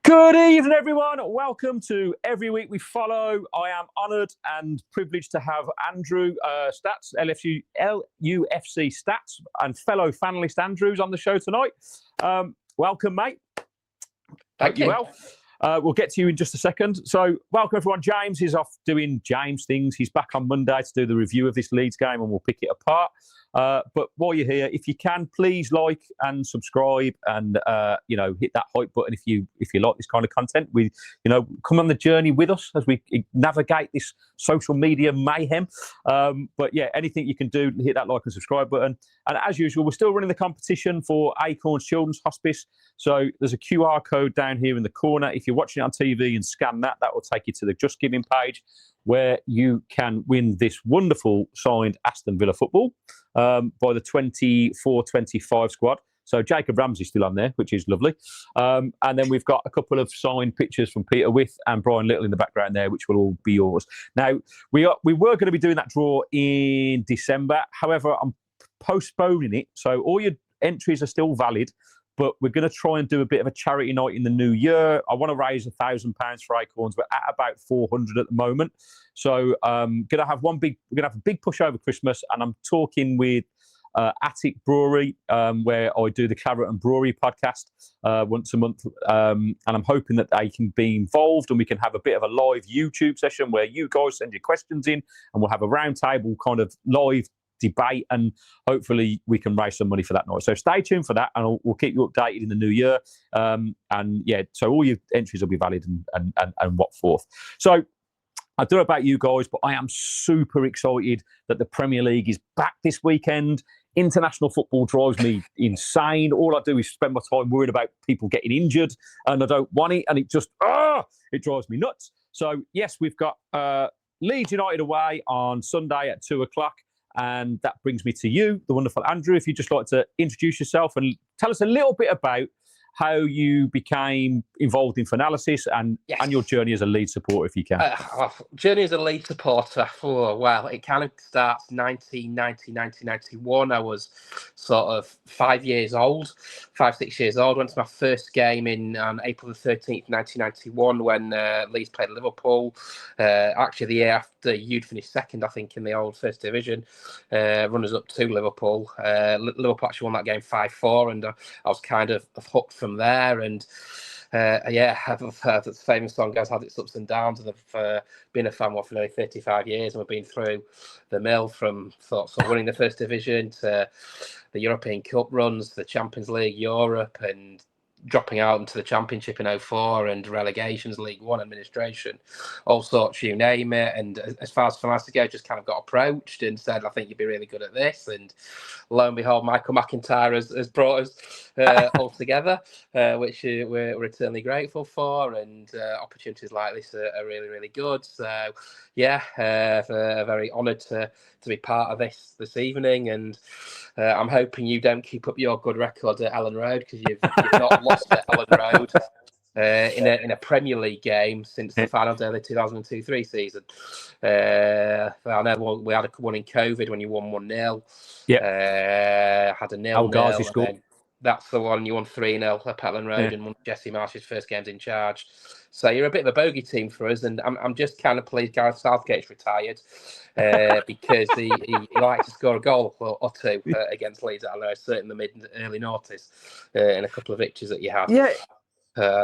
Good evening, everyone. Welcome to Every Week We Follow. I am honoured and privileged to have Andrew Stats, LUFC Stats, and fellow fanalist Andrews on the show tonight. Welcome, mate. Thank you. Well. We'll get to you in just a second. So, welcome, everyone. James is off doing James things. He's back on Monday to do the review of this Leeds game, and we'll pick it apart. But while you're here, if you can, please like and subscribe, and hit that hype button if you like this kind of content. Come on the journey with us as we navigate this social media mayhem. But yeah, anything you can do, hit that like and subscribe button. And as usual, we're still running the competition for Acorns Children's Hospice. So there's a QR code down here in the corner. If you're watching it on TV and scan that, that will take you to the Just Giving page, where you can win this wonderful signed Aston Villa football by the 24-25 squad. So Jacob Ramsey's still on there, which is lovely. And then we've got a couple of signed pictures from Peter With and Brian Little in the background there, which will all be yours. Now, we were going to be doing that draw in December. However, I'm postponing it. So all your entries are still valid, but we're going to try and do a bit of a charity night in the new year. I want to raise £1,000 for Acorns. We're at about 400 at the moment. So we're going to have a big push over Christmas, and I'm talking with Attic Brewery, where I do the Claret and Brewery podcast once a month, and I'm hoping that they can be involved and we can have a bit of a live YouTube session where you guys send your questions in, and we'll have a roundtable kind of live debate, and hopefully we can raise some money for that night. So stay tuned for that, and we'll keep you updated in the new year. So all your entries will be valid and what forth. So I don't know about you guys, but I am super excited that the Premier League is back this weekend. International football drives me insane. All I do is spend my time worried about people getting injured, and I don't want it, and it drives me nuts. So yes, we've got Leeds United away on Sunday at 2:00. And that brings me to you, the wonderful Andrew. If you'd just like to introduce yourself and tell us a little bit about how you became involved in Fanalysis and your journey as a Leeds supporter, if you can. Journey as a Leeds supporter, it kind of starts 1991. I was sort of 6 years old. Went to my first game on April the 13th, 1991, when Leeds played Liverpool. Actually, the year after you'd finished second, I think, in the old First Division. Runners up to Liverpool. Liverpool actually won that game 5-4, and I was kind of hooked from there. And the famous song has had its ups and downs, and I've been a fan for nearly 35 years, and we've been through the mill from sort of winning the First Division to the European Cup runs, the Champions League, Europe, and dropping out into the Championship in 2004 and relegations, League One, administration, all sorts, you name it. And as far as Fanalysis go, just kind of got approached and said, I think you'd be really good at this. And lo and behold, Michael McIntyre has brought us all together, which we're eternally grateful for. And opportunities like this are really, really good. So, very honoured to be part of this evening. And I'm hoping you don't keep up your good record at Elland Road, because you've not lost at Elland Road in a Premier League game since the final day of the 2002-03 season. I know we had one in COVID when you won 1-0. Had a 0-0. That's the one you won 3-0 at Elland Road and won Jesse Marsh's first games in charge. So you're a bit of a bogey team for us, and I'm just kind of pleased Gareth Southgate's retired because he likes to score a goal or two against Leeds at Elland Road, certainly in the mid and early noughties in a couple of victories that you had. Yeah,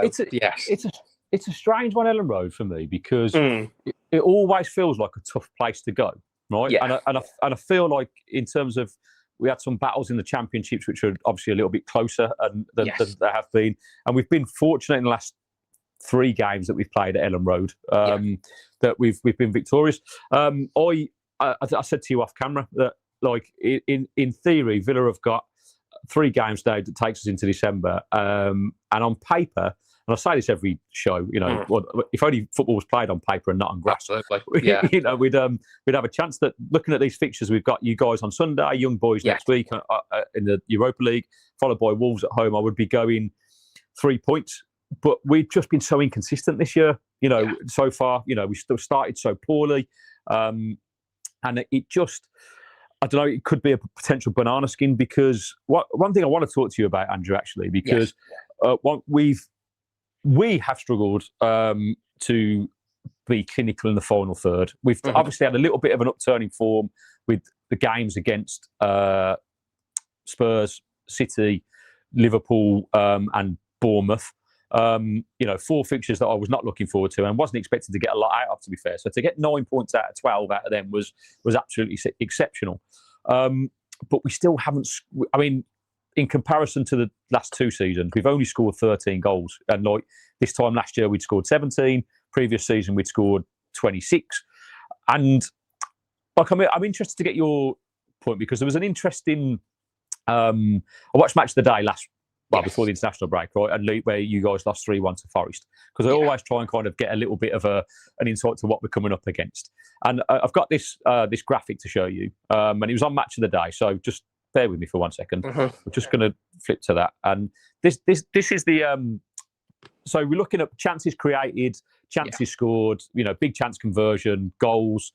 it's a strange one, Elland Road, for me, because it always feels like a tough place to go, right? Yeah. And I feel like in terms of, we had some battles in the championships which are obviously a little bit closer than there have been, and we've been fortunate in the last 3 games that we've played at Elland Road that we've been victorious. I said to you off camera that, like, in theory, Villa have got 3 games now that takes us into December, and on paper, and I say this every show, if only football was played on paper and not on grass, we'd have a chance. That looking at these fixtures, we've got you guys on Sunday, Young Boys next week in the Europa League, followed by Wolves at home. I would be going 3 points, but we've just been so inconsistent this year. So far, we still started so poorly, and it just, I don't know, it could be a potential banana skin, because one thing I want to talk to you about, Andrew, actually, because we have struggled to be clinical in the final third. We've obviously had a little bit of an upturning form with the games against Spurs, City, Liverpool, and Bournemouth. 4 fixtures that I was not looking forward to and wasn't expecting to get a lot out of, to be fair. So to get 9 points out of 12 out of them was absolutely exceptional. But we still haven't. I mean, in comparison to the last 2 seasons, we've only scored 13 goals. And like this time last year, we'd scored 17. Previous season, we'd scored 26. And like, I'm interested to get your point, because there was an interesting. I watched Match of the Day before the international break, right? And where you guys lost 3-1 to Forest. Because I always try and kind of get a little bit of an insight to what we're coming up against. And I've got this graphic to show you. And it was on Match of the Day. So just bear with me for 1 second. We're just going to flip to that. And this is the. So we're looking at chances created, chances scored, big chance conversion, goals,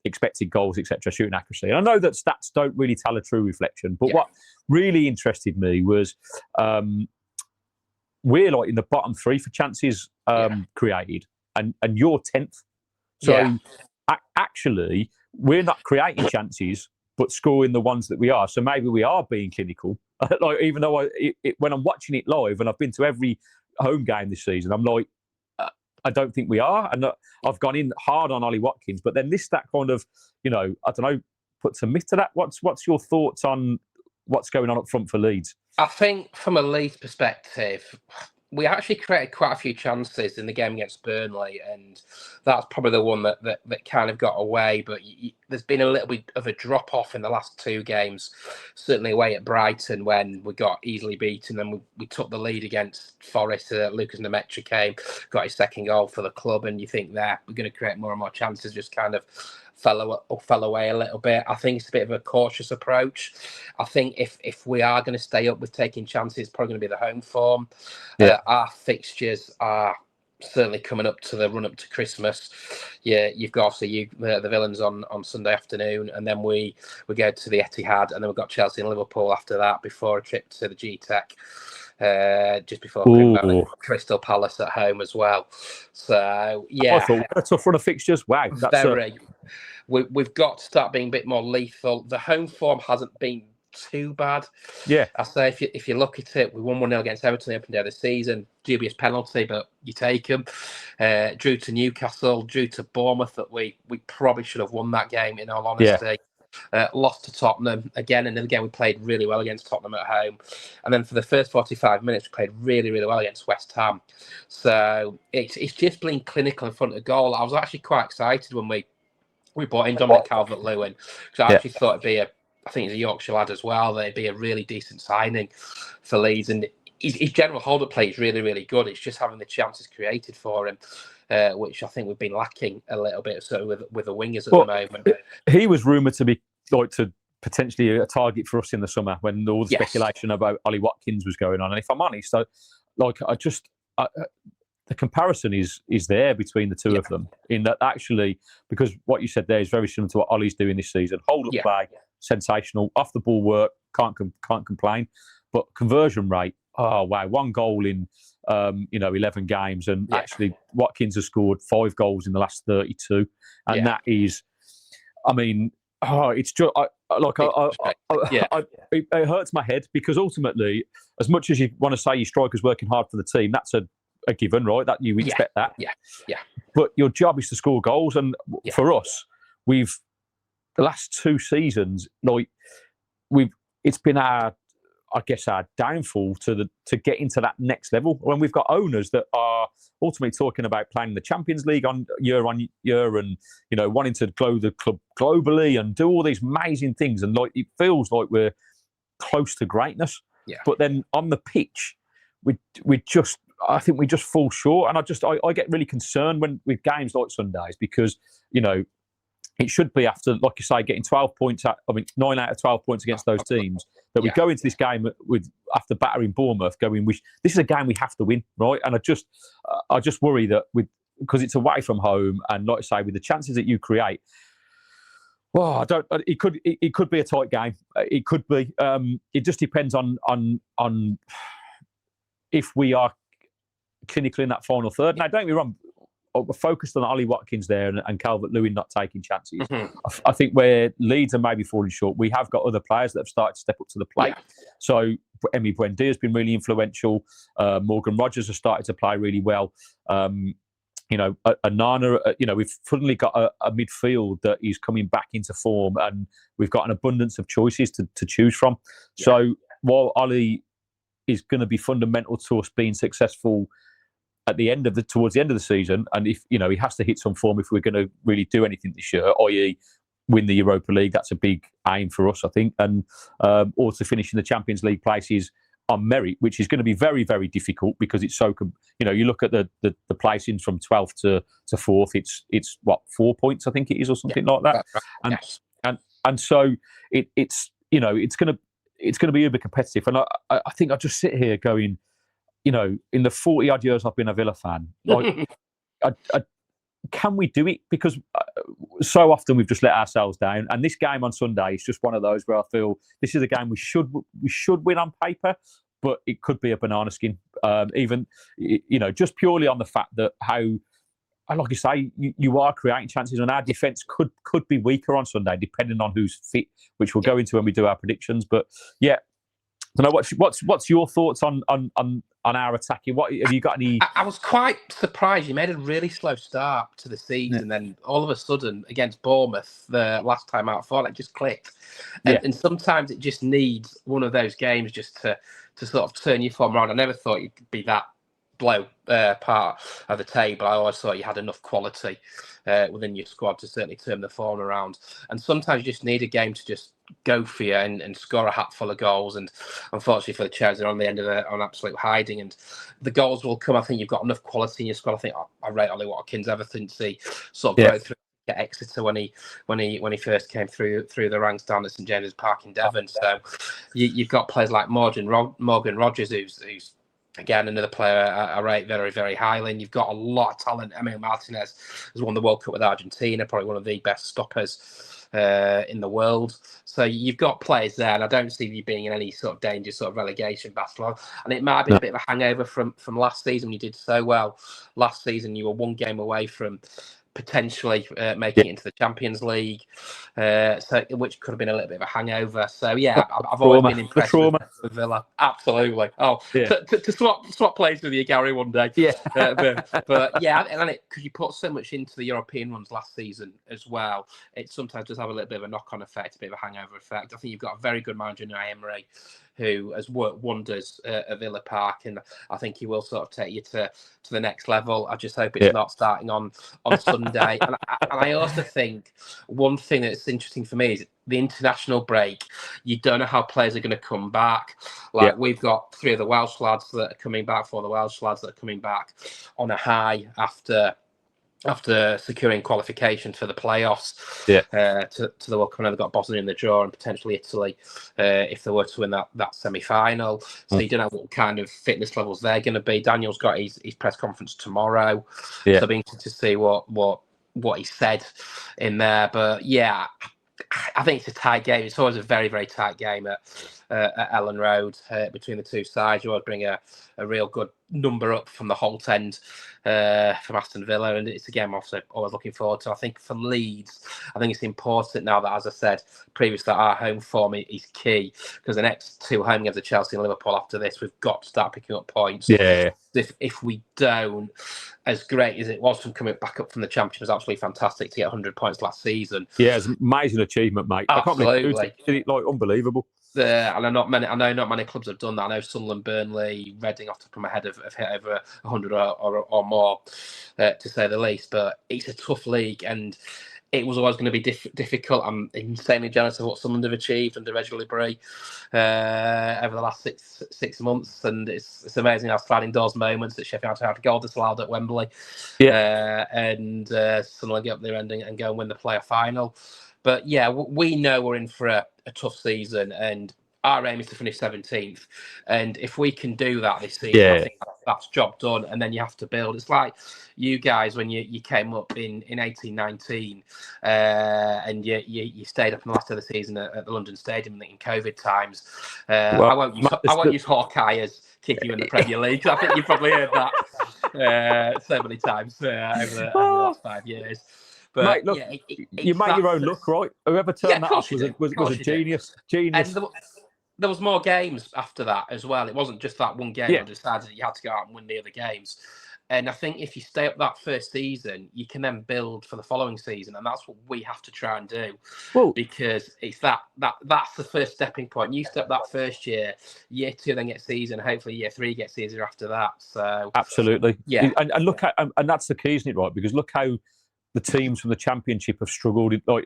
expected goals, etc., shooting accuracy. And I know that stats don't really tell a true reflection, but what really interested me was we're like in the bottom 3 for chances created, and you're 10th. So actually, we're not creating chances, but scoring the ones that we are. So maybe we are being clinical. Like, even though when I'm watching it live, and I've been to every home game this season, I'm like, I don't think we are. And I've gone in hard on Ollie Watkins, but then this stat kind of, I don't know, puts a myth to that. What's your thoughts on what's going on up front for Leeds? I think from a Leeds perspective, we actually created quite a few chances in the game against Burnley, and that's probably the one that kind of got away. But there's been a little bit of a drop-off in the last 2 games, certainly away at Brighton when we got easily beaten. Then we took the lead against Forest. Lucas Nemetra came, got his 2nd goal for the club, and you think there we're going to create more and more chances, just kind of fell away a little bit. I think it's a bit of a cautious approach. I think if we are going to stay up with taking chances, it's probably going to be the home form. Our fixtures are certainly coming up to the run up to Christmas. You've got obviously the Villains on Sunday afternoon, and then we go to the Etihad, and then we've got Chelsea and Liverpool after that before a trip to the G-Tech. Just before Crystal Palace at home as well. So I thought a tough run of fixtures. Wow, that's We've got to start being a bit more lethal. The home form hasn't been too bad. I say if you look at it, we won 1-0 against Everton the opening day of the season. Dubious penalty, but you take them. Drew to Newcastle, drew to Bournemouth, that we probably should have won that game, in all honesty. Lost to Tottenham again, and again we played really well against Tottenham at home, and then for the first 45 minutes we played really, really well against West Ham. So it's just being clinical in front of goal. I was actually quite excited when we brought in Dominic Calvert-Lewin, because I actually thought it'd be I think he's a Yorkshire lad as well, that it'd be a really decent signing for Leeds, and his general hold-up play is really, really good. It's just having the chances created for him, which I think we've been lacking a little bit with the wingers at the moment. He was rumoured to be to potentially a target for us in the summer when all the speculation about Ollie Watkins was going on. And if I'm honest, the comparison is there between the two of them, in that actually, because what you said there is very similar to what Ollie's doing this season. Hold-up play, sensational. Off the ball work, can't complain. But conversion rate, oh wow, 1 goal in 11 games, and actually Watkins has scored 5 goals in the last 32, and that is, I mean, it's just it hurts my head, because ultimately, as much as you want to say your striker's working hard for the team, that's a given, right? That you expect that. But your job is to score goals, and for us, the last 2 seasons, it's been our downfall to get into that next level, when we've got owners that are ultimately talking about playing the Champions League on year, and wanting to grow the club globally and do all these amazing things, and it feels like we're close to greatness. But then on the pitch, I think we just fall short, and I get really concerned with games like Sundays, because it should be after, like you say, getting 12 points. 9 out of 12 points against those teams, that we go into this game after battering Bournemouth, going, this is a game we have to win, right? And I just worry that because it's away from home, and like I say, with the chances that you create, well, it could be a tight game. It could be. It just depends on if we are clinical in that final third. Now, don't get me wrong, we're focused on Ollie Watkins there and Calvert-Lewin not taking chances. Mhm. I think where Leeds are maybe falling short, we have got other players that have started to step up to the plate. Yeah. So Emery Buendia has been really influential. Morgan Rogers has started to play really well. Nana, we've suddenly got a midfield that is coming back into form, and we've got an abundance of choices to choose from. Yeah. So while Ollie is going to be fundamental to us being successful towards the end of the season, and if he has to hit some form if we're going to really do anything this year, i.e. win the Europa League, that's a big aim for us, I think, and also finishing the Champions League places on merit, which is going to be very, very difficult because it's so. You look at the placings from 12th to 4th. It's what, 4 points, I think it is, or something like that. Right. And so it's going to be uber competitive. And I think I just sit here going, in the 40 odd years I've been a Villa fan, like, can we do it? Because so often we've just let ourselves down. And this game on Sunday is just one of those where I feel this is a game we should win on paper, but it could be a banana skin. Even just purely on the fact that like you say, you are creating chances, and our defence could be weaker on Sunday depending on who's fit, which we'll go into when we do our predictions. But yeah, I don't know what's your thoughts on our attacking. What have you got any? I was quite surprised. You made a really slow start to the season, and then all of a sudden against Bournemouth, the last time out, it just clicked. And sometimes it just needs one of those games just to sort of turn your form around. I never thought you'd be that low part of the table. I always thought you had enough quality within your squad to certainly turn the form around. And sometimes you just need a game to just go for you and score a hatful of goals. And unfortunately for the Cherries, they're on the end of an absolute hiding. And the goals will come. I think you've got enough quality in your squad. I think I rate Ollie Watkins ever since he sort of broke through at Exeter when he first came through the ranks down at St James's Park in Devon. So you've got players like Morgan Rogers, who's again another player I rate very, very highly. And you've got a lot of talent. Emil Martinez has won the World Cup with Argentina, probably one of the best stoppers in the world. So you've got players there, and I don't see you being in any sort of danger, sort of relegation battle. And it might be a bit of a hangover from last season when you did so well. Last season you were one game away from potentially making it into the Champions League, which could have been a little bit of a hangover. So yeah, I've always been impressed with Villa. Absolutely. To swap plays with you, Gary, one day. Yeah, but yeah, and because you put so much into the European runs last season as well, it sometimes does have a little bit of a knock-on effect, a bit of a hangover effect. I think you've got a very good manager, Unai Emery, who has worked wonders at Villa Park, and I think he will sort of take you to the next level. I just hope it's not starting on Sunday. And I also think one thing that's interesting for me is the international break. You don't know how players are going to come back. We've got 3 of the Welsh lads that are coming back, 4 of the Welsh lads that are coming back on a high after securing qualification for the playoffs to the World Cup. They've got Bosnia in the draw and potentially Italy if they were to win that semi-final. So you don't know what kind of fitness levels they're going to be. Daniel's got his press conference tomorrow. So it'll be interesting to see what he said in there. But yeah, I think it's a tight game. It's always a very, very tight game at Elland Road between the two sides. You always bring a real good number up from the Holt end from Aston Villa, and it's a game I'm always looking forward to. I think for Leeds, I think it's important now that, as I said previously, our home form is key, because the next 2 home games are Chelsea and Liverpool. After this, we've got to start picking up points. If we don't, as great as it was from coming back up from the Championship, it was absolutely fantastic to get 100 points last season. Yeah, it's an amazing achievement, mate. Absolutely. I can't believe it, unbelievable. And I know not many clubs have done that. I know Sunderland, Burnley, Reading off the top of my head have hit over 100 or more, to say the least. But it's a tough league, and it was always going to be difficult. I'm insanely jealous of what Sunderland have achieved under Reg Libri over the last six months, and it's amazing how sliding doors moments that Sheffield had a goal disallowed at Wembley, and Sunderland get up there and go and win the player final. But yeah, we know we're in for a tough season, and our aim is to finish 17th. And if we can do that this season, I think that's job done. And then you have to build. It's like you guys when you came up in 18-19, and you stayed up in the last of the season at the London Stadium in COVID times. I won't use Hawkeye as kicking you in the Premier League. I think you've probably heard that. so many times over the last 5 years. But mate, look, you make your own luck, right? Whoever turned that up was a genius. Genius. And there was more games after that as well. It wasn't just that one game. I decided that you had to go out and win the other games. And I think if you stay up that first season, you can then build for the following season, and that's what we have to try and do. Well, because it's that's the first stepping point. You step that first year 2 then get season, hopefully year 3 gets easier after that. So absolutely, yeah. And look at and that's the key, isn't it? Right, because look how the teams from the Championship have struggled. Like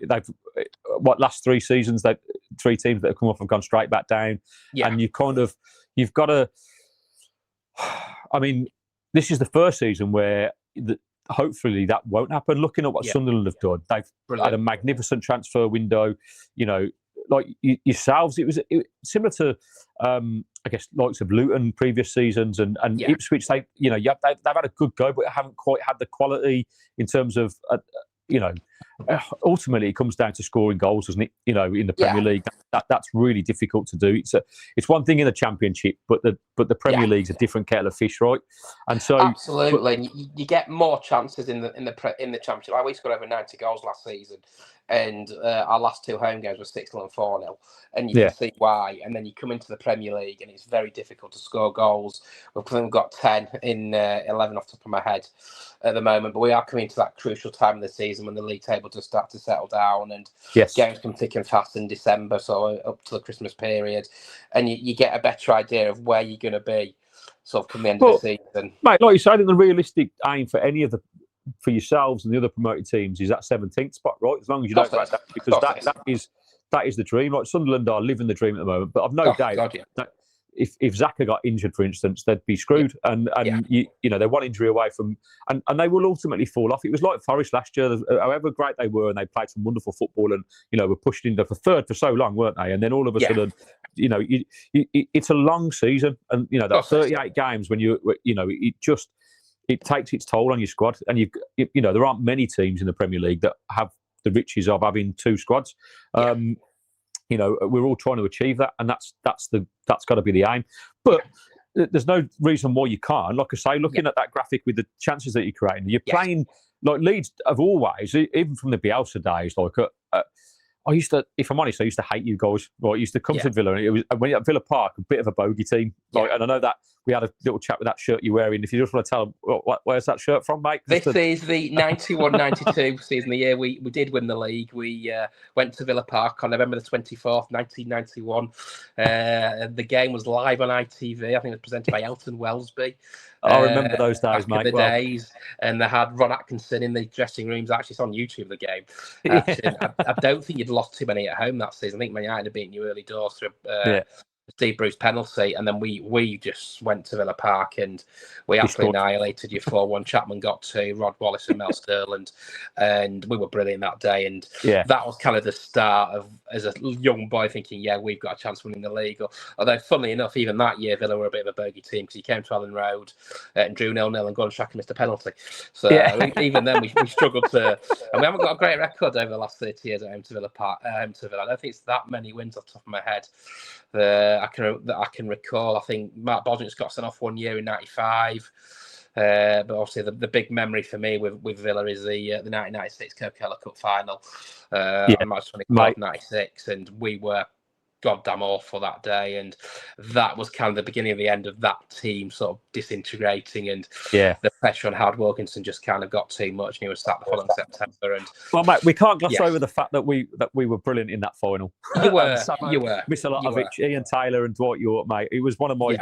last 3 seasons, 3 teams that have come up have gone straight back down, and you've got to. I mean, this is the first season where hopefully that won't happen. Looking at what Sunderland have done, they've had a magnificent transfer window. You know, like yourselves, it was similar to, I guess, likes of Luton previous seasons and Ipswich. They've had a good go, but haven't quite had the quality in terms of, ultimately it comes down to scoring goals, doesn't it? You know, in the Premier League, that's really difficult to do. It's one thing in the Championship, but the Premier League's a different kettle of fish, right? And so absolutely, and you get more chances in the Championship. Like we scored over 90 goals last season, and our last 2 home games were 6-0 and 4-0, and you can see why. And then you come into the Premier League, and it's very difficult to score goals. We've got 10 in 11 off the top of my head at the moment, but we are coming to that crucial time of the season when the league table does start to settle down, and games come thick and fast in December, so up to the Christmas period, and you get a better idea of where you're going to be sort of come the end of the season. Mate, like you said, the realistic aim for yourselves and the other promoted teams is that 17th spot, right? As long as you don't break that, because that is the dream. Like Sunderland are living the dream at the moment, but I've no doubt that if Xhaka got injured, for instance, they'd be screwed. And you know, they're one injury away from, and they will ultimately fall off. It was like Forest last year. However great they were, and they played some wonderful football, and you know, were pushed into the third for so long, weren't they? And then all of a sudden, you know, it's a long season, and you know that 38 games when it takes its toll on your squad, and you know there aren't many teams in the Premier League that have the riches of having 2 squads. You know, we're all trying to achieve that, and that's got to be the aim. But there's no reason why you can't. Like I say, looking at that graphic with the chances that you're creating, you're playing like Leeds have always, even from the Bielsa days. Like I used to, if I'm honest, I used to hate you guys. Right, I used to come to Villa, and it was when you're at Villa Park, a bit of a bogey team. Like, and I know that we had a little chat with that shirt you're wearing. If you just want to tell them, where's that shirt from, mate? This is the 91-92 season, the year we did win the league. We went to Villa Park on November the 24th, 1991. The game was live on ITV. I think it was presented by Elton Wellesby. I remember those days, mate. The days, and they had Ron Atkinson in the dressing rooms. Actually, it's on YouTube, the game. I don't think you'd lost too many at home that season. I think Man United had beaten you early doors through Steve Bruce penalty, and then we just went to Villa Park and we absolutely annihilated you 4-1. Chapman got 2, Rod Wallace and Mel Sterland, and we were brilliant that day. And that was kind of the start of, as a young boy, thinking, we've got a chance of winning the league. Although, funnily enough, even that year, Villa were a bit of a bogey team because he came to Elland Road and drew 0-0 and Gordon Strachan missed a penalty. So even then, we struggled to, and we haven't got a great record over the last 30 years at home to Villa Park. I don't think it's that many wins off the top of my head. I can recall. I think Mark Bosnick's got sent off one year in '95, but obviously the big memory for me with Villa is the 1996 Coca-Cola Cup final, on March 24th, '96, and we were goddamn awful that day, and that was kind of the beginning of the end of that team sort of disintegrating, and the pressure on Howard Wilkinson just kind of got too much, and he was sacked the following September. And well, mate, we can't gloss over the fact that we were brilliant in that final. You were, Misalovic, Ian Taylor, and Dwight York, mate. It was one of my.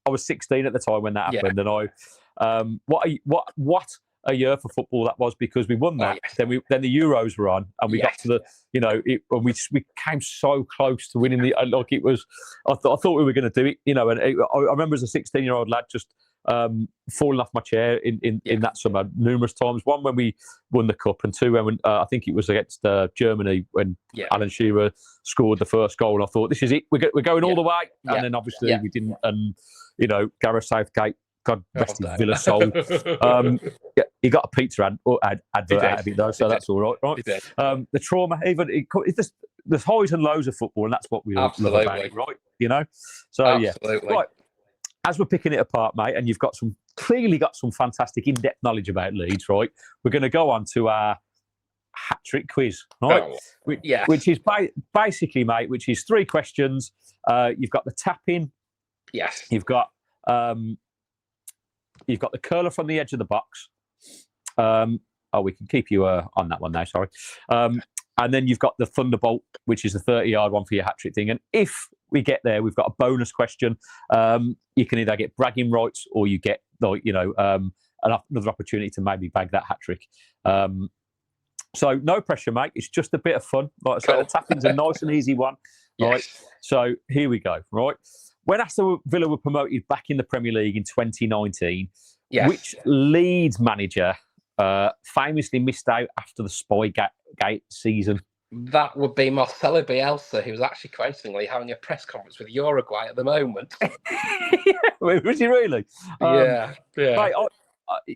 I was 16 at the time when that happened, and what a year for football that was, because we won that. Then the Euros were on, and we got to the, and we came so close to winning the. Like it was, I thought we were going to do it, and I remember as a 16-year-old lad just falling off my chair in that summer numerous times. One when we won the cup, and 2 when I think it was against Germany when Alan Shearer scored the first goal. And I thought, this is it. We're going all the way, and then obviously we didn't. And Gareth Southgate, God rest his Villa soul. He got a pizza advert out of it though, so that's all right. Right? The trauma, even there's highs and lows of football, and that's what we love about it, right? So absolutely. Right. as we're picking it apart, mate, and you've clearly got some fantastic in-depth knowledge about Leeds, right? We're going to go on to our hat-trick quiz, right? Which is basically, mate, which is 3 questions. You've got the tap-in. Yes. You've got the curler from the edge of the box. We can keep you on that one now, sorry. And then you've got the Thunderbolt, which is the 30-yard one for your hat-trick thing. And if we get there, we've got a bonus question. You can either get bragging rights or you get, another opportunity to maybe bag that hat-trick. So no pressure, mate. It's just a bit of fun. Like I said, the tap-in's a nice and easy one. Right. Yes. So here we go. Right. When Aston Villa were promoted back in the Premier League in 2019, which Leeds manager famously missed out after the Spygate season? That would be Marcelo Bielsa, who was actually coincidentally having a press conference with Uruguay at the moment. Was he really? Yeah. Mate,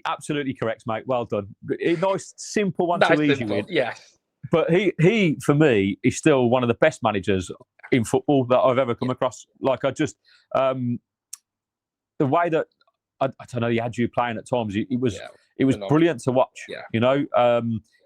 absolutely correct, mate. Well done. A nice, simple one to ease you in. Yes. But he, for me, is still one of the best managers in football that I've ever come across. Like, I just, the way that, I don't know, he had you playing at times, it was brilliant to watch. Yeah. You know,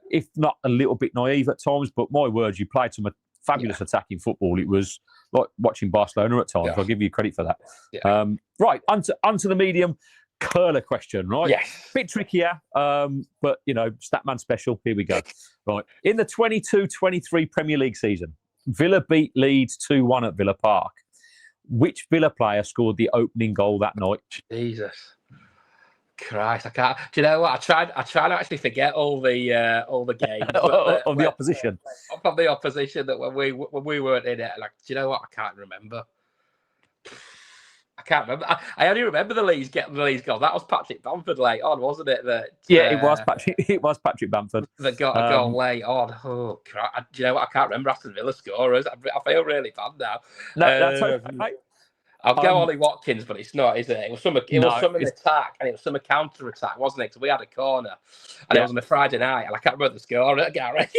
if not a little bit naive at times, but my word, you played some fabulous attacking football. It was like watching Barcelona at times. I'll give you credit for that. Yeah. Right, onto the medium curler question, right? Yes. Bit trickier, but, Statman special. Here we go. Right. In the 22-23 Premier League season, Villa beat Leeds 2-1 at Villa Park. Which Villa player scored the opening goal that night? Jesus Christ, I can't. Do you know what? I try to actually forget all the games of the opposition. From the opposition, that when we weren't in it, like, do you know what? I can't remember. I only remember the Leeds goal. That was Patrick Bamford late on, wasn't it? It was Patrick. It was Patrick Bamford that got a goal late on. Oh, crap. Do you know what? I can't remember Aston Villa scorers. I feel really bad now. No, that's okay, mate. I'll go Ollie Watkins, but it's not, is it? It was some attack, and it was some counter attack, wasn't it? Because we had a corner, and it was on a Friday night, and I can't remember the score, Gary.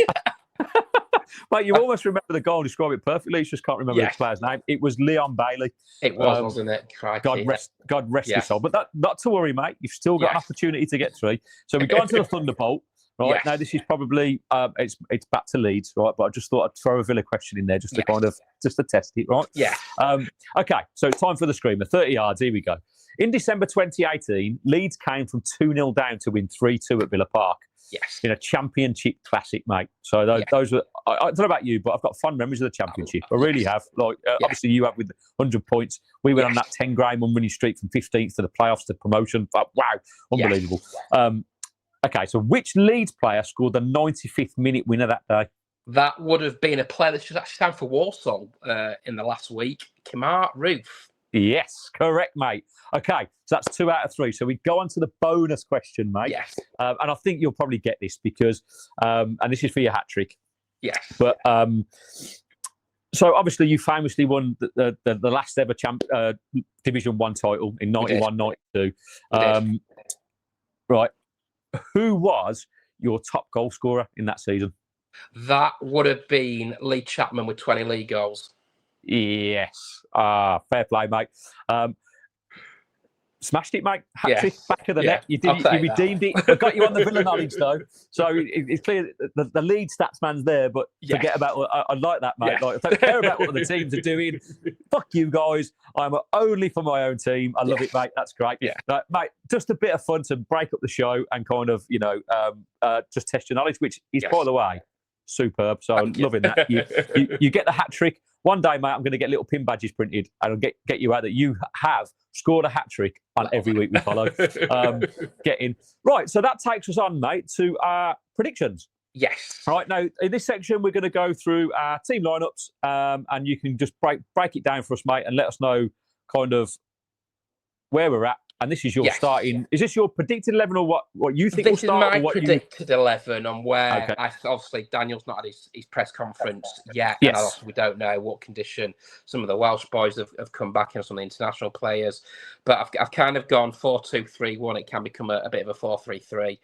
Mate, you almost remember the goal, describe it perfectly. You just can't remember the player's name. It was Leon Bailey. It was, wasn't it? Crikey. God rest his soul. But not to worry, mate. You've still got an opportunity to get through. So we go on to the Thunderbolt. Right now, this is probably it's back to Leeds, right? But I just thought I'd throw a Villa question in there just to kind of to test it, right? Yeah. Okay, so time for the screamer. 30 yards. Here we go. In December 2018, Leeds came from 2-0 down to win 3-2 at Villa Park. Yes. In a championship classic, mate. So those were, I don't know about you, but I've got fond memories of the championship. I really have. Like, obviously, you have with 100 points. We went on that 10-game unwinning streak from 15th to the playoffs to promotion. Wow, unbelievable. Okay, so which Leeds player scored the 95th minute winner that day? That would have been a player that's just actually signed for Warsaw in the last week. Kemar Roof. Yes, correct, mate. Okay, so that's 2 out of 3. So we go on to the bonus question, mate. Yes. And I think you'll probably get this because, and this is for your hat trick. Yes. But so obviously you famously won the last ever Division 1 title in 91-92. Right. Who was your top goal scorer in that season? That would have been Lee Chapman with 20 league goals. Yes. Fair play, mate. Smashed it, mate. Hat-trick, back of the net. You redeemed it. I got you on the Villa knowledge, though. So it's clear the lead stats man's there, but forget about... I like that, mate. Like, I don't care about what the teams are doing. Fuck you guys. I'm only for my own team. I love it, mate. That's great. Yeah. Mate, just a bit of fun to break up the show and kind of, just test your knowledge, which is, by the way, superb. So I'm loving that. You get the hat-trick. One day, mate, I'm going to get little pin badges printed and I'll get you out that you have scored a hat-trick on every week we follow. Right, so that takes us on, mate, to our predictions. Yes. All right, now, in this section, we're going to go through our team lineups and you can just break it down for us, mate, and let us know kind of where we're at. And this is your starting... Is this your predicted 11 or what you think will start? This is my predicted 11 on where... Obviously, Daniel's not had his press conference yet. Yes. And also we don't know what condition some of the Welsh boys have come back in, some of the international players. But I've kind of gone 4-2-3-1. It can become a bit of a 4-3-3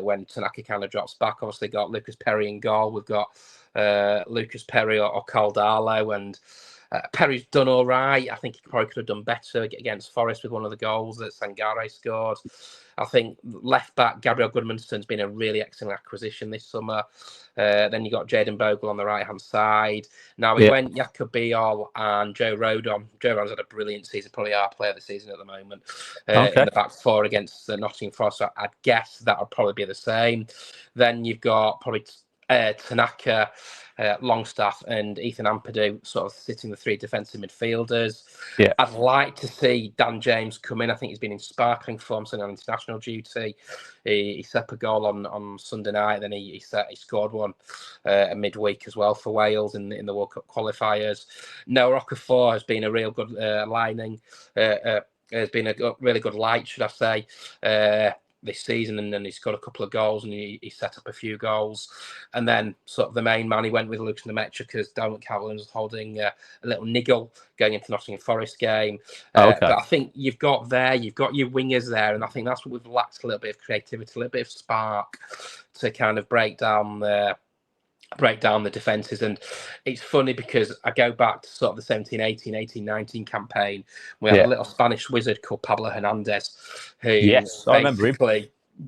when Tanaka kind of drops back. Obviously, got Lucas Perry in goal. We've got Lucas Perry or Caldalo and... Perry's done all right. I think he probably could have done better against Forest with one of the goals that Sangare scored. I think left back Gabriel Goodmanson's been a really excellent acquisition this summer. Then you got Jayden Bogle on the right hand side. Now we went Jakob Biol and Joe Rodon. Joe Rodon's had a brilliant season, probably our player of the season at the moment. In the back four against Nottingham Forest, so I'd guess that would probably be the same. Then you've got probably Tanaka, Longstaff and Ethan Ampadu sort of sitting the three defensive midfielders. Yeah. I'd like to see Dan James come in. I think he's been in sparkling form since on international duty. He set up a goal on Sunday night, then he scored one midweek as well for Wales in the World Cup qualifiers. Noah Okafor has been a real good lining. Has been a really good light, should I say, this season, and then he scored a couple of goals and he set up a few goals. And then sort of the main man, he went with Luke Nemecha because Dermot Calvert-Lewin was holding a little niggle going into the Nottingham Forest game. But I think you've got your wingers there, and I think that's what we've lacked, a little bit of creativity, a little bit of spark to kind of break down the defences. And it's funny because I go back to sort of the 17-18, 18-19 campaign. We had a little Spanish wizard called Pablo Hernandez, who I remember him.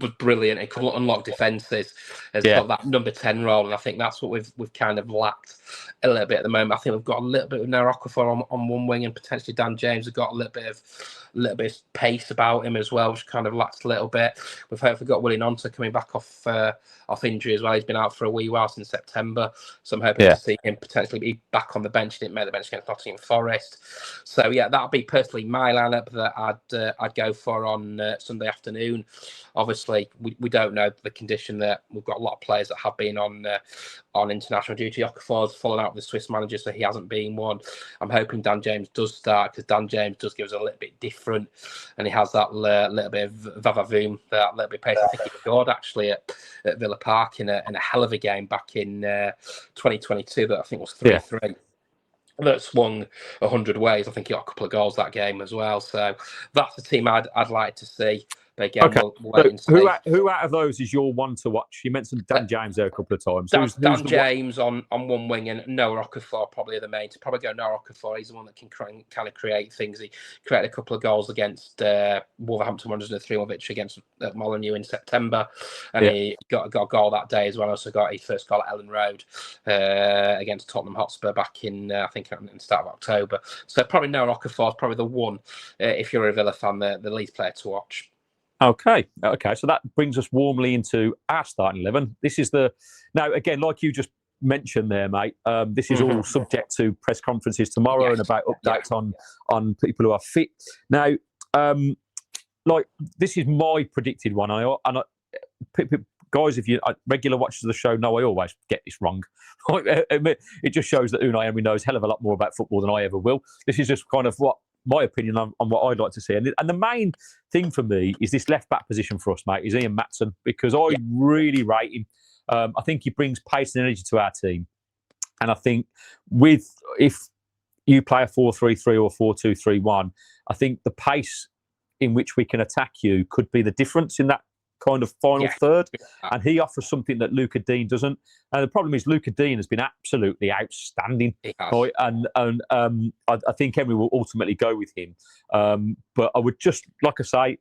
Was brilliant. He could unlock defences as sort of that number 10 role, and I think that's what we've kind of lacked a little bit at the moment. I think we've got a little bit of Noah Okafor on one wing, and potentially Dan James has got a little bit of pace about him as well, which kind of lacks a little bit. We've hopefully got Willie Nonta coming back off injury as well. He's been out for a wee while since September, so I'm hoping to see him potentially be back on the bench. He didn't make the bench against Nottingham Forest, so that'd be personally my lineup that I'd go for on Sunday afternoon. Obviously, we don't know the condition that we've got a lot of players that have been on international duty. Okafor's fallen out with the Swiss manager, so he hasn't been one. I'm hoping Dan James does start, because Dan James does give us a little bit different, and he has that little bit of vavavoom, that little bit of pace. I think he scored actually at Villa Park in a hell of a game back in 2022 that I think was 3-3. That swung 100 ways. I think he got a couple of goals that game as well. So that's the team I'd like to see. But again, we'll wait and see. Who out of those is your one to watch? You mentioned Dan James there a couple of times. Dan James on one wing, and Noah Okafor probably the main. To probably go Noah Okafor. He's the one that can kind of create things. He created a couple of goals against Wolverhampton Wanderers in a 3-1 victory against Molineux in September, and he got a goal that day as well. Also got his first goal at Elland Road against Tottenham Hotspur back in I think in the start of October. So probably Noah Okafor is probably the one if you're a Villa fan, the Leeds player to watch. Okay. So that brings us warmly into our starting 11. This is now again, like you just mentioned there, mate. This is all subject to press conferences tomorrow and about updates on people who are fit. Now, like this is my predicted one. Guys, if you regular watchers of the show know I always get this wrong. It just shows that Unai Emery knows a hell of a lot more about football than I ever will. This is just kind of my opinion on what I'd like to see. And the main thing for me is this left-back position for us, mate, is Ian Maatsen, because I really rate him. I think he brings pace and energy to our team. And I think if you play a 4-3-3 or 4-2-3-1, I think the pace in which we can attack you could be the difference in that kind of final third, and he offers something that Luca Dean doesn't. And the problem is Luca Dean has been absolutely outstanding, right? And I think Emery will ultimately go with him. But I would just, like I say,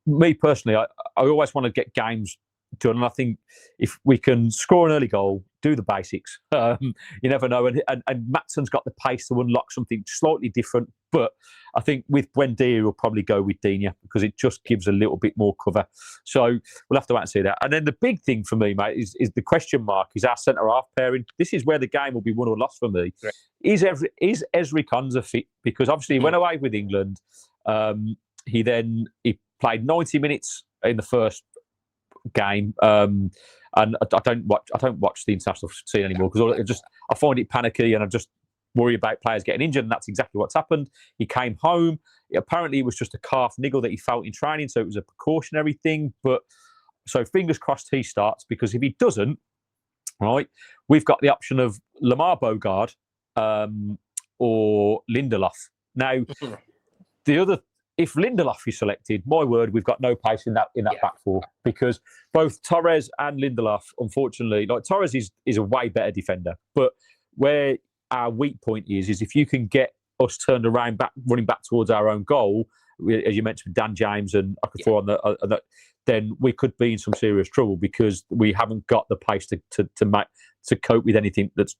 me personally, I always want to get games done, and I think if we can score an early goal, do the basics, you never know. And Maatsen's got the pace to unlock something slightly different. But I think with Buendia, we'll probably go with Digne because it just gives a little bit more cover. So we'll have to wait and see that. And then the big thing for me, mate, is the question mark is our centre-half pairing. This is where the game will be won or lost for me. Right. Is Ezri Konsa fit? Because obviously he went away with England. He played 90 minutes in the first game. And I don't watch the international scene anymore because I find it panicky, and I just worry about players getting injured, and that's exactly what's happened. He came home. Apparently, it was just a calf niggle that he felt in training, so it was a precautionary thing. But so fingers crossed he starts, because if he doesn't, right, we've got the option of Lamar Bogard or Lindelof. Now, if Lindelof is selected, my word, we've got no pace in that back four, because both Torres and Lindelof, unfortunately, like Torres is a way better defender, but where our weak point is if you can get us turned around, running back towards our own goal, as you mentioned, Dan James and Okafor on the then we could be in some serious trouble because we haven't got the pace to cope with anything that's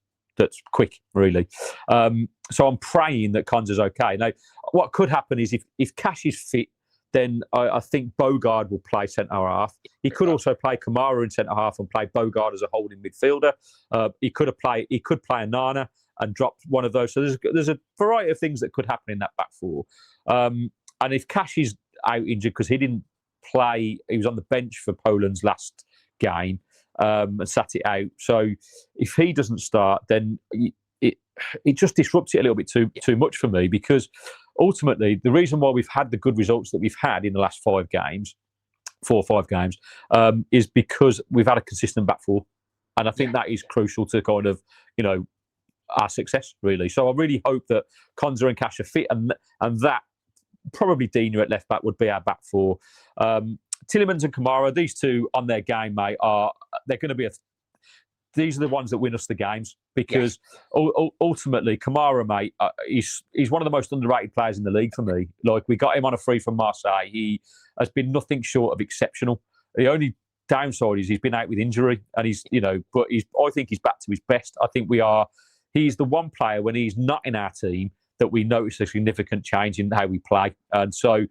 quick, really. So I'm praying that Cons is okay. Now, what could happen is if Cash is fit, then I think Bogard will play centre half. He could also play Kamara in centre half and play Bogard as a holding midfielder. He could play Onana and drop one of those. So there's a variety of things that could happen in that back four. And if Cash is out injured because he didn't play, he was on the bench for Poland's last game and sat it out. So if he doesn't start, then it just disrupts it a little bit too much for me, because ultimately the reason why we've had the good results that we've had in the last 4 or 5 games, is because we've had a consistent back four. And I think that is crucial to kind of, our success, really. So I really hope that Konza and Cash are fit, and that probably Dina at left back would be our back four. Tielemans and Kamara, these two on their game, mate, they're going to be these are the ones that win us the games, because ultimately Kamara, mate, he's one of the most underrated players in the league for me. Like, we got him on a free from Marseille. He has been nothing short of exceptional. The only downside is he's been out with injury, and but I think he's back to his best. I think he's the one player when he's not in our team that we notice a significant change in how we play. And so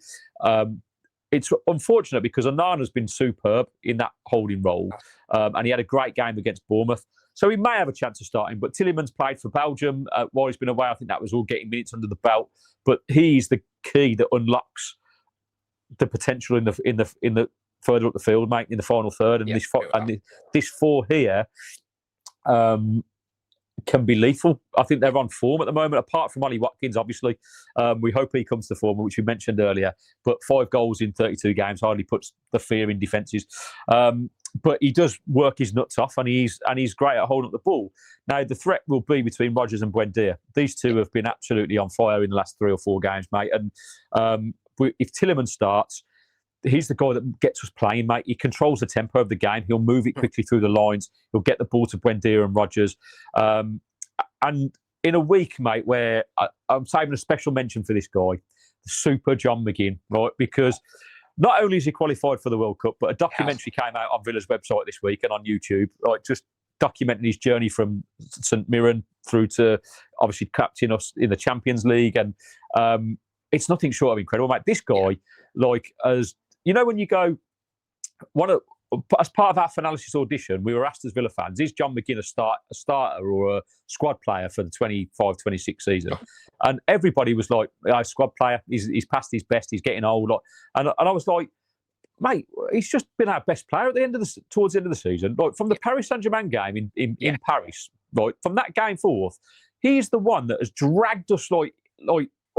it's unfortunate because Onana's been superb in that holding role, and he had a great game against Bournemouth. So he may have a chance of starting, but Tielemans played for Belgium while he's been away. I think that was all getting minutes under the belt. But he's the key that unlocks the potential in the further up the field, mate, in the final third. And this four here can be lethal. I think they're on form at the moment, apart from Ollie Watkins, obviously. We hope he comes to form, which we mentioned earlier. But 5 goals in 32 games hardly puts the fear in defences. But he does work his nuts off, and he's great at holding up the ball. Now, the threat will be between Rodgers and Buendia. These two have been absolutely on fire in the last 3 or 4 games, mate. And if Tielemans starts, he's the guy that gets us playing, mate. He controls the tempo of the game. He'll move it quickly through the lines. He'll get the ball to Buendia and Rodgers. And in a week, mate, where I'm saving a special mention for this guy, the super John McGinn, right? Because not only is he qualified for the World Cup, but a documentary came out on Villa's website this week and on YouTube, like, just documenting his journey from St Mirren through to obviously captaining us in the Champions League. And it's nothing short of incredible, mate. This guy, like, as you know, when you go, as part of our Fanalysis audition, we were asked as Villa fans, is John McGinn a starter or a squad player for the 25-26 season? And everybody was like, squad player, he's past his best, he's getting old. And I was like, mate, he's just been our best player towards the end of the season. Like, from the Paris Saint-Germain game in Paris, right, from that game forth, he's the one that has dragged us like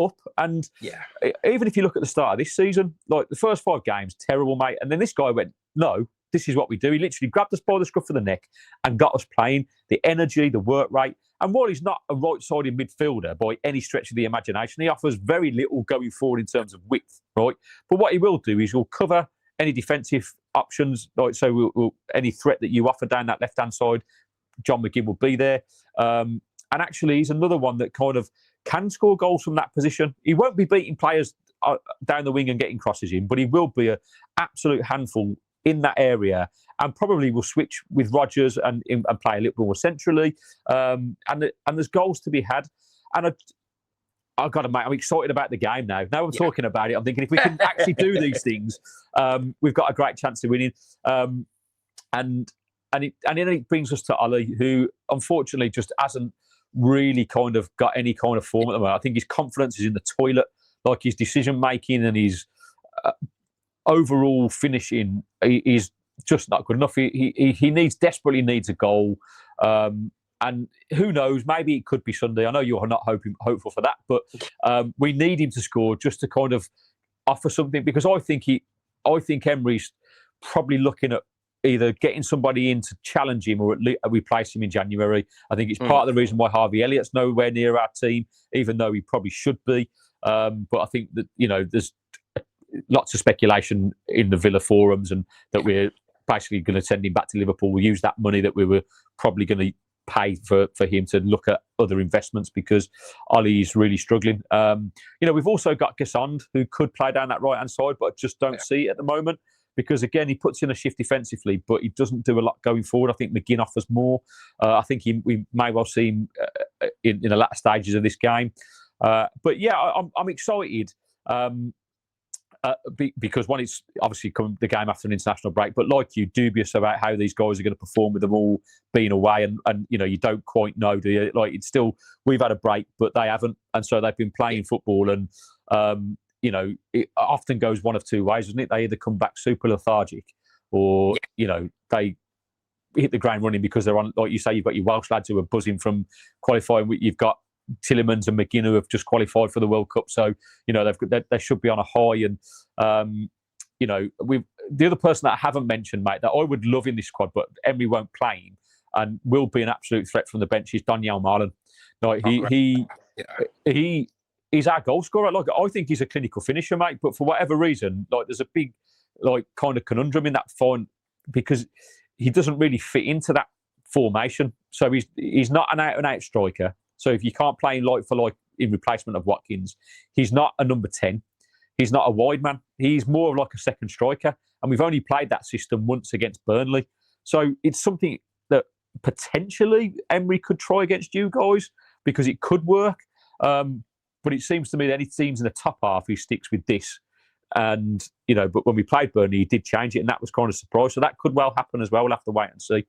up. And even if you look at the start of this season, like, the first 5 games, terrible, mate. And then this guy went, no, this is what we do. He literally grabbed us by the scruff of the neck and got us playing. The energy, the work rate. And while he's not a right-sided midfielder by any stretch of the imagination, he offers very little going forward in terms of width, right? But what he will do is he'll cover any defensive options. Like, so any threat that you offer down that left-hand side, John McGinn will be there. And actually, he's another one that kind of can score goals from that position. He won't be beating players down the wing and getting crosses in, but he will be an absolute handful in that area, and probably will switch with Rodgers and play a little more centrally. And there's goals to be had. And I've got to, mate, I'm excited about the game now. Now I'm talking about it, I'm thinking if we can actually do these things, we've got a great chance of winning. And then it brings us to Ollie, who unfortunately just hasn't really kind of got any kind of form at the moment. I think his confidence is in the toilet, like his decision making and his overall finishing is just not good enough. He desperately needs a goal. And who knows, maybe it could be Sunday. I know you're not hopeful for that, but we need him to score just to kind of offer something, because I think Emery's probably looking at either getting somebody in to challenge him or at least replace him in January. I think it's part of the reason why Harvey Elliott's nowhere near our team, even though he probably should be. But I think that, there's lots of speculation in the Villa forums, and that we're basically going to send him back to Liverpool. We'll use that money that we were probably going to pay for him to look at other investments because Ollie is really struggling. We've also got Gassond, who could play down that right-hand side, but I just don't see it at the moment because, again, he puts in a shift defensively, but he doesn't do a lot going forward. I think McGinn offers more. I think we may well see him in the latter stages of this game. But, yeah, I'm excited. Because one, it's obviously the game after an international break, but like you, dubious about how these guys are going to perform with them all being away, and you don't quite know, do you? Like, it's still, we've had a break, but they haven't, and so they've been playing football, and it often goes one of two ways, doesn't it? They either come back super lethargic, or they hit the ground running because they're on, like you say, you've got your Welsh lads who are buzzing from qualifying. You've got Tillemans and McGinn who have just qualified for the World Cup, so they should be on a high. And the other person that I haven't mentioned, mate, that I would love in this squad, but Emery won't play him and will be an absolute threat from the bench, is Team Malen. Like he's our goal scorer. Like, I think he's a clinical finisher, mate. But for whatever reason, like, there's a big kind of conundrum in that fine because he doesn't really fit into that formation. So he's not an out-and-out striker. So if you can't play him like for like in replacement of Watkins, he's not a number 10. He's not a wide man. He's more of like a second striker. And we've only played that system once against Burnley. So it's something that potentially Emery could try against you guys because it could work. But it seems to me that any teams in the top half, he sticks with this. And, but when we played Burnley, he did change it, and that was kind of a surprise. So that could well happen as well. We'll have to wait and see.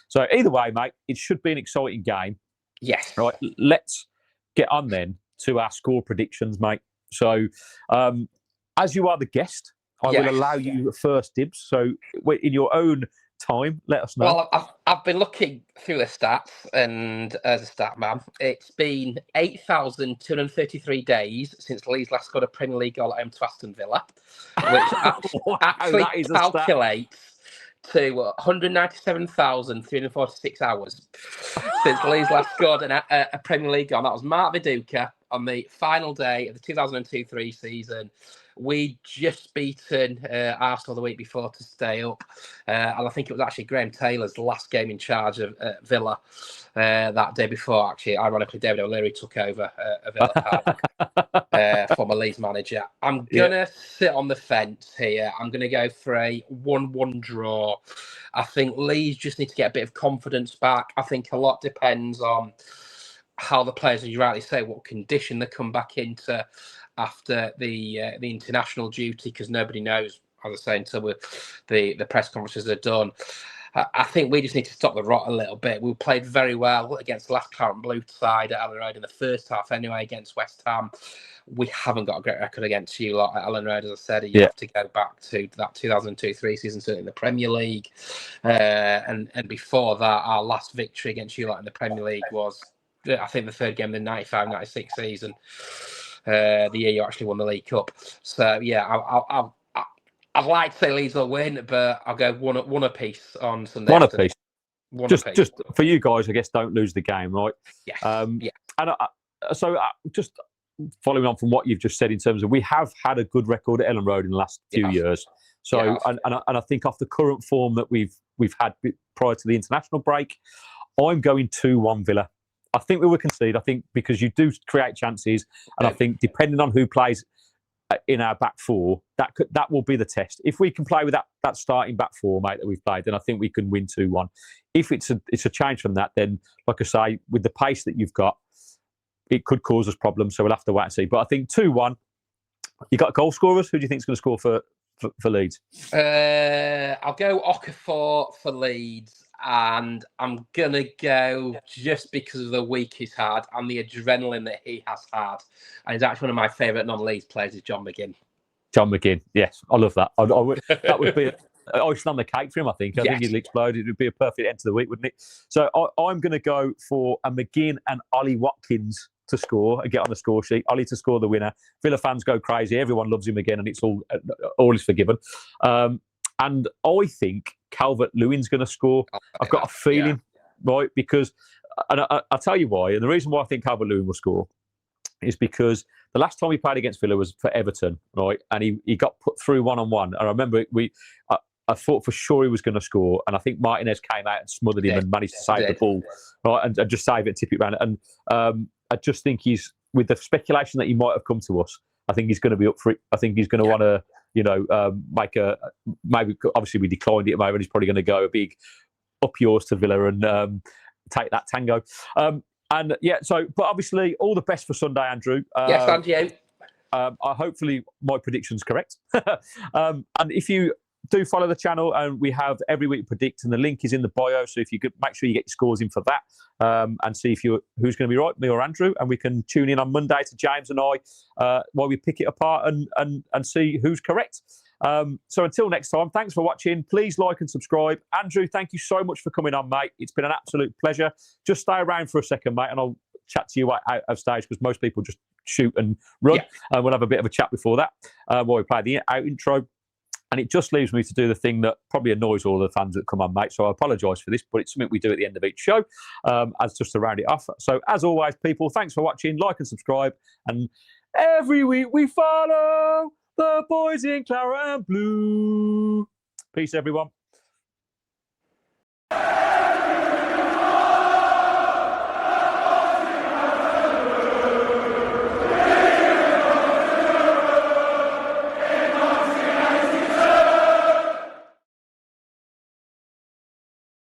So either way, mate, it should be an exciting game. Yes. Right. Let's get on then to our score predictions, mate. So, as you are the guest, I will allow you first dibs. So, in your own time, let us know. Well, I've been looking through the stats, and as a stat man, it's been 8,233 days since Leeds last scored a Premier League goal at home to Aston Villa, which actually calculates to 197,346 hours since Leeds last scored a Premier League goal. That was Mark Viduka on the final day of the 2002-03 season. We'd just beaten Arsenal the week before to stay up. And I think it was actually Graham Taylor's last game in charge of Villa that day before. Actually, ironically, David O'Leary took over Villa former Leeds manager. I'm going to sit on the fence here. I'm going to go for a 1-1 draw. I think Leeds just need to get a bit of confidence back. I think a lot depends on how the players, as you rightly say, what condition they come back into after the international duty, because nobody knows, as I say, until the press conferences are done. I think we just need to stop the rot a little bit. We played very well against the last Claret and Blue side at Elland Road in the first half anyway against West Ham. We haven't got a great record against you lot at Elland Road, as I said. You have to go back to that 2002-03 season, certainly in the Premier League. And before that, our last victory against you lot in the Premier League was, I think, the third game of the 95-96 season. The year you actually won the League Cup. So, yeah, I'd like to say Leeds will win, but I'll go one apiece on Sunday. One apiece. Just for you guys, I guess, don't lose the game, right? Yes. And just following on from what you've just said in terms of, we have had a good record at Elland Road in the last few years. So, and I think off the current form that we've had prior to the international break, I'm going 2-1 Villa. I think we will concede. I think because you do create chances, and I think depending on who plays in our back four, that will be the test. If we can play with that starting back four, mate, that we've played, then I think we can win 2-1. If it's a change from that, then, like I say, with the pace that you've got, it could cause us problems. So we'll have to wait and see. But I think 2-1. You got goal scorers. Who do you think is going to score for Leeds? I'll go Okafor for Leeds. And I'm going to go, just because of the week he's had and the adrenaline that he has had. And he's actually one of my favourite non-Leeds players is John McGinn. John McGinn, yes. I love that. That would be icing on the cake for him, I think. I think he'd explode. It would be a perfect end to the week, wouldn't it? So I'm going to go for a McGinn and Ollie Watkins to score and get on the score sheet. Ollie to score the winner. Villa fans go crazy. Everyone loves him again, and it's all is forgiven. And I think Calvert-Lewin's going to score. I've got a feeling, right? Because, and I'll tell you why. And the reason why I think Calvert-Lewin will score is because the last time he played against Villa was for Everton, right? And he got put through one-on-one. And I remember I thought for sure he was going to score, and I think Martinez came out and smothered him and managed to save the ball, right, and just save it, tip it around. And I just think he's, with the speculation that he might have come to us, I think he's going to be up for it. I think he's going to want to, make maybe, obviously we declined it at the moment. He's probably going to go a big up yours to Villa and take that tango. But obviously all the best for Sunday, Andrew. Yes, and you. Hopefully my prediction's correct. And if you do follow the channel, and we have every week predict, and the link is in the bio. So if you could make sure you get your scores in for that, and see who's going to be right, me or Andrew, and we can tune in on Monday to James and I while we pick it apart and see who's correct. So until next time, thanks for watching. Please like and subscribe. Andrew, thank you so much for coming on, mate. It's been an absolute pleasure. Just stay around for a second, mate, and I'll chat to you out of stage, because most people just shoot and run. And we'll have a bit of a chat before that while we play the out intro. And it just leaves me to do the thing that probably annoys all the fans that come on, mate. So I apologise for this, but it's something we do at the end of each show, as just to round it off. So as always, people, thanks for watching. Like and subscribe. And every week we follow the boys in Claret and Blue. Peace, everyone.